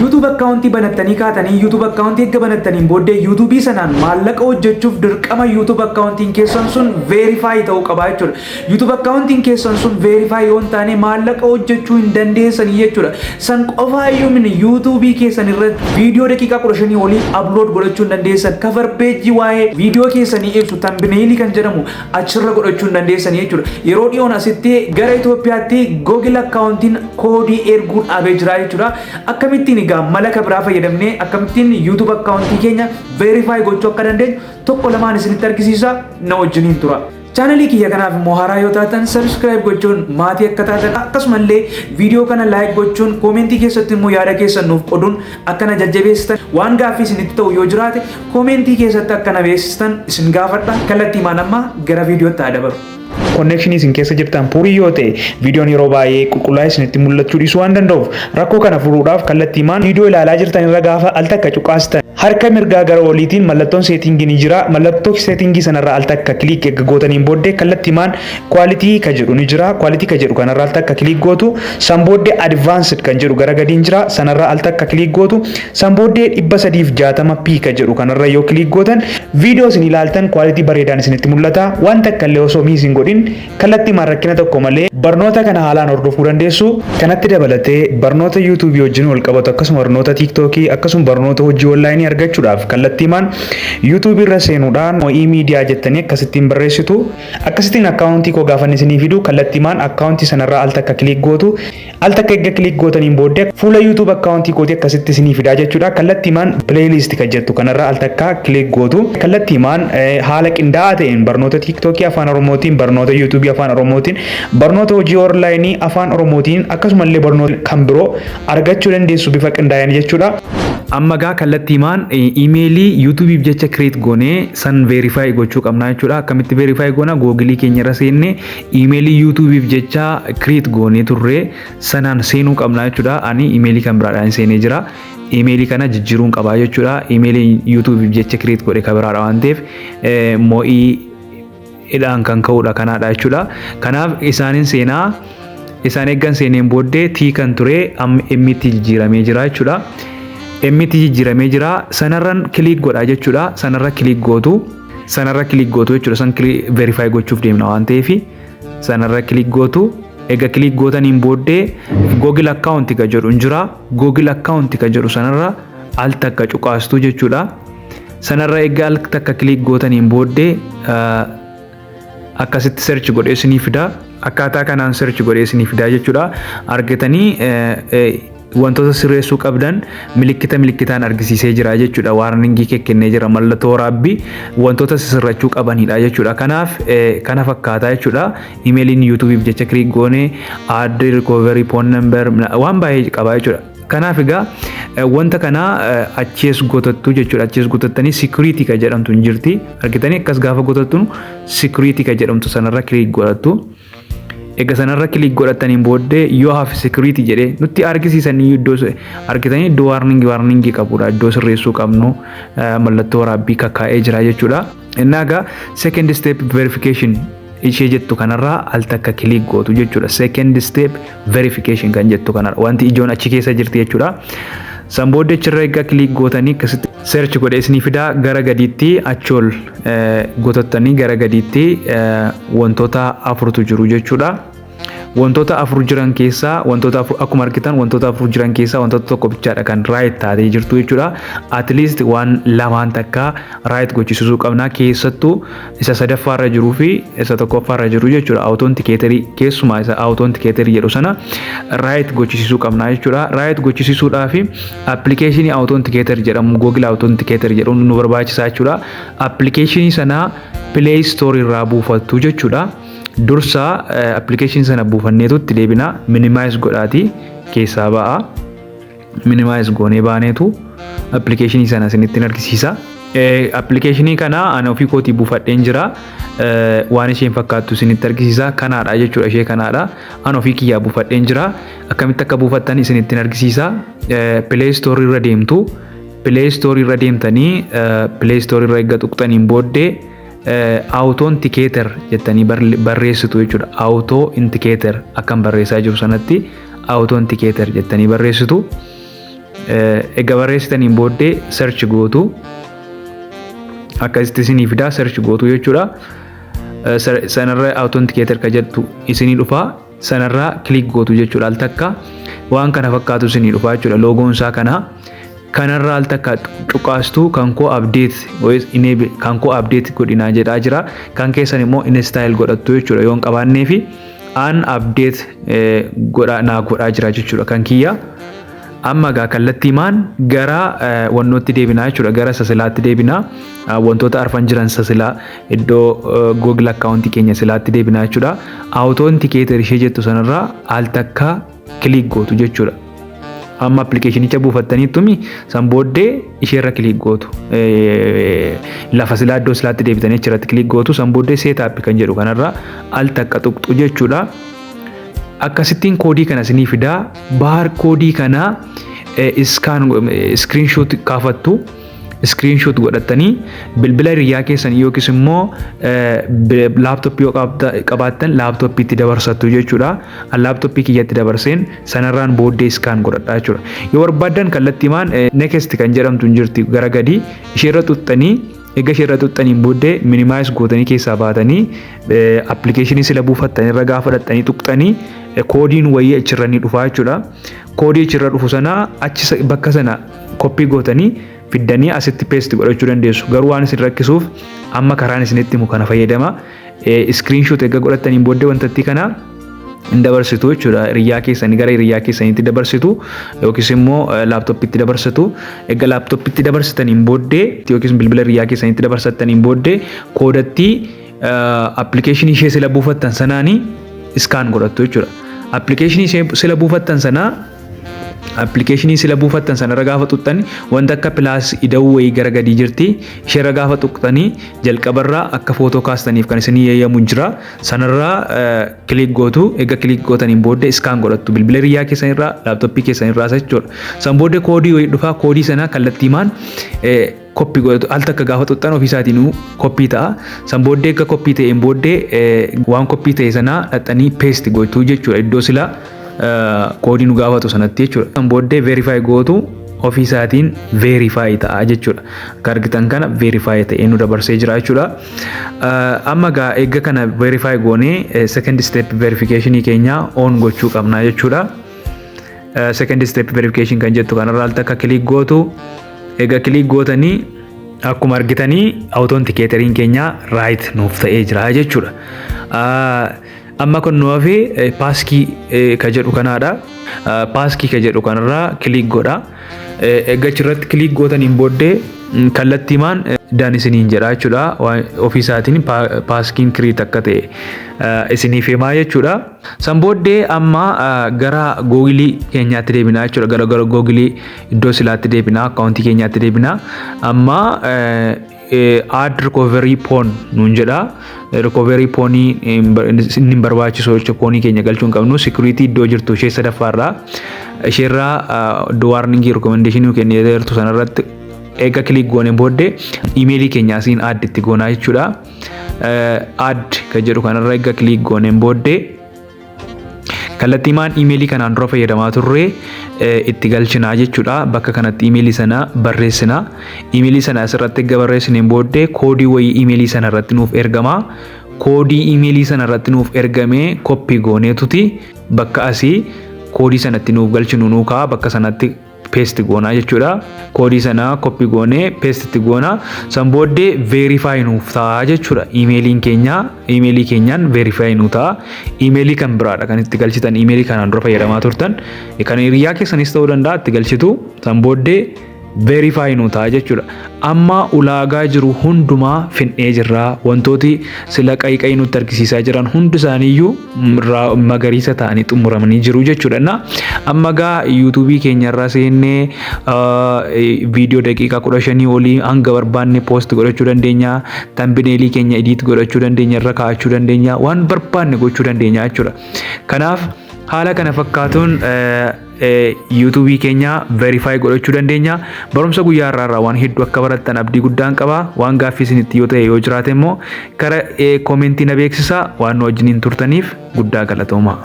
YouTube account banattanii kaatanii YouTube account eegga banattaniin booddee YouTube sanaan maallaqa hojjechuuf dirqama YouTube account keessan sun verify ta'uu qaba jechuudha. YouTube account keessan sun verify yoo hin taane maallaqa hojjechuu hin dandeessanii jechuudha. San qofaayyuu min YouTube keessan irratti viidiyoo daqiiqaa 15 olii upload godhachuu hin dandeessan. Cover page waa'ee viidiyoo keessanii ibsu thumbnail kan jedhamu achirra godhachuu hin dandeessanii jechuudha. Yeroo dhiyoon asitti gara Itoophiyaatti Google account koodii erguun dhaabee jira jechuudha. Akkamittiin malaka biraa fayyadamnee akkamittiin YouTube account keenya verify gochuu akka dandeenyu tokko lamaan isinitti argisiisa na wajjiniin tura. Channelii kiyya kanaaf immoo haaraa yoo taatan subscribe gochuun maatii akka taatan akkasumallee viidiyoo kana like gochuun koomentii keessatti immoo yaada keessan nuuf qoduun akkana jajjabeessitan waan gaaffii isinitti ta'u yoo jiraate koomentii keessatti akkana beeksistan isin gaafadha. Kallattii maan amma gara viidiyootti haa dabaru. Connection isin keessa jirtan purii yoo ta'e viidiyoon yeroo baay'ee qulqullaa'ee isinitti mul'achuu dhiisuu waan danda'uuf rakkoo kana furuudhaaf kallattii maan viidiyoo ilaalaa jirtan irra gaafa al takka cuqaasitan harka mirgaa gara oliitiin mallattoon seetingii ni jira. Mallattoo seetingii sanarraa al takka kliik eegga gootaniin booddee kallattii maan quality ka jedhu ni jira. Quality ka jedhu kanarraa al takka kliik gootu san booddee advanced kan jedhu gara gadiin jira. Sanarraa al takka kliik gootu san booddee 360p ka jedhu kanarra yoo kliik gootan viidiyoo isin ilaaltan quality bareedaan isinitti mul'ata. Waan takka illee osoo miisiin godhin kallattii maan rakkina tokko malee barnoota kana haalaan hordofuu dandeessu. Kanatti dabalatee barnoota YouTube wajjin wal qabatu akkasuma barnoota TikTok akkasuma barnoota hojii online argachuudhaaf kallattii maan YouTube irra seenuudhaan mo'ii miidiyaa jettanii akkasittiin barreessitu. Akkasittiin akkaawuntii koo gaafa isinii fidu kallattii maan akkaawuntii sanarraa al takka kliik gootu. Al takka eegga kliik gootaniin booddee fuula YouTube akkaawuntii kooti akkasitti isinii fidaa jechuudha. Kallattii maan playlist kan jettu kanarraa al takka kliik gootu. Kallattii maan haala qindaa'aa ta'een barnoota TikTok afaan Oromootiin barnoota YouTube afaan Oromootiin barnoota hojii online afaan Oromootiin akkasumallee barnoota kan biroo argachuu dandeessu bifa qindaa'een jechuudha. Amma gaa kallattii maan emailii YouTubeif jecha create goonee san verify gochuu qabna jechuudha. Akkamitti verify goona Google keenya irra seenne emailii YouTubeif jecha create goonee turre sanaan seenuu qabna jechuudha. Ani emailii kan biraadhaan seenee jira. Emailii kana jijjiiruun qabaa jechuudha. Emailii YouTubeif jecha create godhe kan biraadha waan ta'eef mo'ii idhaan kan ka'uudha kanaadha jechuudha. Kanaaf isaanin seenaa isaan eeggan seeneen booddee tii kan ture amma emmitti jijjiiramee jira jechuudha. Emmitti jijjiiramee jira sanarran kliik godha jechuudha. Sanarra kliik gootu jechuudha. San verify gochuuf deemna waan ta'eef sanarra kliik gootu. Eega kliik gootaniin booddee Google account ka jedhu jira. Google account ka jedhu sanarra al takka cuqaastu jechuudha. Sanarra eega al takka kliik gootaniin booddee akkasitti search godhee isinii fida. Akkaataa kanaan search godhee isinii fida jechuudha. Argatanii wantoota sirreessuu qabdan milikitaan argisiisee jira jechuudha. Warningii kennee jira mallattoo waraabbii wantoota sirrachuu qabanidha jechuudha. Kanaaf kana fakkaata jechuudha. Emailiin YouTubeif jecha kliik goone add recovery phone number waan baay'ee qaba jechuudha. Kanaaf egaa wanta kana achees gotattu jechuudha. Achees gotattanii security ka jedhamtu hin jirti. Argitanii akkas gaafa gotattu security ka jedhamtu sanarra kliik godhattu. Egaa sanarra kliik godhataniin booddee yoo haaf security jedhee nutti argisiisanii iddoo argitanii iddoo warningii qabudha. Iddoo sirreessuu qabnu mallattoo waraabbii kakkaa'ee jira jechuudha. Innaa egaa second step verification ishee jettu kanarraa al takka kliik gootu jechuudha. Second step verification kan jettu kanarra wanti ijoon achi keessa jirti jechuudha. San booddee achirra egaa kliik gootanii akkasitti search godhee isinii fidaa gara gadiitti achool gotattanii gara gadiitti wantoota afurtu jiru jechuudha. Wantoota afur jiran keessaa wantoota afur akkuma argitan wantoota afur jiran keessaa wantoota tokko bichaadha kan right taatee jirtu jechuudha. At least waan lamaan takka right gochisiisuu qabna. Keessattuu isa sadaffaarra jiruu fi isa tokkoffaarra jiru jechuudha. Authenticator keessumaa isa authenticator jedhu sana right gochisiisuu qabna jechuudha. Right gochisiisuudhaaf application authenticator jedhamu Google authenticator jedhu nu barbaachisaa jechuudha. Application sana Play Store irraa buufattu jechuudha. Dursa application sana buufanneetutti deebina minimize godhaati keessaa ba'a. Minimize goonee baaneetu application sana isinitti argisiisa. Application kana ana ofii kootii buufadheen jira. Waan isheen fakkaattu isinitti argisiisa. Kanaadha jechuudha ishee kanaadha. Ana ofii kiyyaa buufadheen jira. Akkamitti akka buufattan isinitti argisiisa. Play Store irra deemtu. Play Store irra deemtanii Play Store irra eegga tuqxaniin booddee authenticator jettanii barreessitu jechuudha. Authenticator akkam barreessaa jiru sanatti authenticator jettanii barreessitu. Egaa barreessitaniin booddee search gootu. Akkasitti isinii fidaa search gootu jechuudha. Sanarra authenticator ka jettu isinii dhufa. Sanarraa click gootu jechuudha. Al takka waan kana fakkaatu isinii dhufa jechuudha. Loogoon isaa kana. Kanarraa al takka cuqaastu kan koo update enable kan koo update godhinaa jedhaa jira. Kan keessan immoo install godhattu jechuudha. Yoon qabaannee fi an update godhaa jira jechuudha kan kiyya. Amma gaa kallattiimaan gara wannootti deebinaa jechuudha. Gara sasilaatti deebinaa. Wantoota arfan jiran sasilaa iddoo Google account keenya silaatti deebinaa jechuudha. Authenticator ishee jettu sanarraa al takka click gootu jechuudha. Amma application'icha buufattaniittumi san booddee isheerra click gootu. Lafa silaa iddoo silaatti deebitanii achirratti click gootu san booddee setup kan jedhu kanarraa al takka tuqxu jechuudha. Akkasittiin koodii kana isinii fidaa. Baar koodii kana screenshot kaafattu. Screenshot godhattanii bilbila hiriyaa keessan yookiis immoo laptop yoo qabaattan laptoppiitti dabarsattu jechuudha. Laptoppii kiyyatti dabarseen sanarraan booddee scan godhadhaa jechuudha. Yoo barbaaddan kallattiimaan next kan jedhamtu hin jirti gara gadi isheerra tuttanii egaa isheerra tuttaniin booddee minimize gootanii keessaa baatanii applicationii sila buufattan irra gaafa fudhattanii tuqxanii koodiin wayii achirra ni dhufa jechuudha. Koodii achirra dhufu sana achi bakka sana copy gootanii fiddanii asitti paste godhachuu dandeessu. Garuu waan isin rakkisuuf amma karaan isinitti himu kana fayyadama. Screenshot egaa godhattaniin booddee wantatti kana hin dabarsitu jechuudha. Hiriyaa keessanii gara hiriyaa keessaniitti dabarsitu yookiis immoo laptoppiitti dabarsitu. Egaa laptoppiitti dabarsitaniin booddee yookiis bilbila hiriyaa keessaniitti dabarsitaniin booddee koodatti applicationii ishee sila buufattan sanaanii scan godhattu jechuudha. Applicationii ishee sila buufattan sanaa applicationii sila buufattan sanarra gaafa tuqxani wanta akka plus ida'uu wayii gara gadii jirti. Isheerra gaafa tuqxanii jalqabarraa akka footoo kaastaniif kan isinii eeyyamu jira. Sanarraa click gootu. Egaa click gootaniin booddee scan godhattu bilbila hiriyaa keessanirraa laptoppii keessanirraa jechuudha. San booddee koodii wayii dhufaa. Koodii sana kallattiimaan copy godhatu. Al takka gaafa tuqxan ofiisaatiin copy ta'a. San booddee akka copy ta'een booddee waan copy ta'e sana dhaxxanii paste gootu jechuudha. Iddoo sila koodii nu gaafatu sanatti jechuudha. San booddee verify gootu ofiisaatiin verify ta'a jechuudha. Akka argitan kana verify ta'ee nu dabarsee jira jechuudha. Amma gaa eega kana verify goonee second step verification keenya on gochuu qabna jechuudha. Second step verification kan jettu kanarraa al takka click gootu. Egaa click gootanii akkuma argitanii authenticatoriin keenya right nuuf ta'ee jira jechuudha. Amma kun nuufi passkii ka jedhu kanaadha. Passkii ka jedhu kanarraa click godha. Egaa achirratti click gootaniin booddee kallattiimaan daan isiniin jedha jechuudha. Ofiisaatiin paskiin create akka ta'e isiniif himaa jechuudha. San booddee amma gara Google keenyaatti deebinaa jechuudha. Gara Google iddoo silaatti deebinaa, akkaawuntii keenyaatti deebinaa. Amma add recovery phone nuun jedha. Recovery phone inni barbaachisu jechuudha. Phone keenya galchuu hin qabnu. Security iddoo jirtu ishee sadaffaarraa isheerraa warning recommendation kennee jirtu sanarratti eega click goonee booddee emailii keenya asiin add itti goonaa jechuudha. Add ka jedhu kanarra eega click goonee booddee kallattiimaan emailii kanaan dura fayyadamaa turre itti galchinaa jechuudha. Bakka kanatti emailii sana barreessina. Emailii sana asirratti eega barreessineen booddee koodii wayii emailii sana irratti nuuf ergama. Koodii emailii sana irratti nuuf ergamee copy gooneetuti bakka asii koodii sanatti nuuf galchinu nuu ka'a. Bakka sanatti paste goonaa jechuudha. Koodii sana copy goonee paste itti goonaa. San booddee verify nuuf ta'a jechuudha. Emailii keenyaan verify nuuf ta'a. Emailii kan biraadha kan itti galchitan. Emailii kanaan dura fayyadamaa turtan. Kan hiriyaa keessanis ta'uu danda'a itti galchitu. San booddee verify nuuf ta'a jechuudha. Amma ulaagaa jiru hundumaa fixnee jirra. Wantooti sila qayqay nutti argisiisaa jiran hundi isaaniiyyuu magariisa ta'anii xumuramanii jiru jechuudha. Amma gaa Youtubii keenyarraa seennee viidiyoo daqiiqaa 15 olii hanga barbaanne post godhachuu dandeenya. Thumbnailii keenya edit godhachuu dandeenya, irra kaa'achuu dandeenya, waan barbaanne gochuu dandeenya jechuudha. Kanaaf haala kana fakkaatuun Youtubii keenya verify godhachuu dandeenya. Barumsa guyyaa irraa waan hedduu akka barattan abdii guddaan qaba. Waan gaaffii isinitti yoo ta'e yoo jiraate immoo karaa komentii na beeksisa. Waan nu wajjiniin turtaniif guddaa galatooma.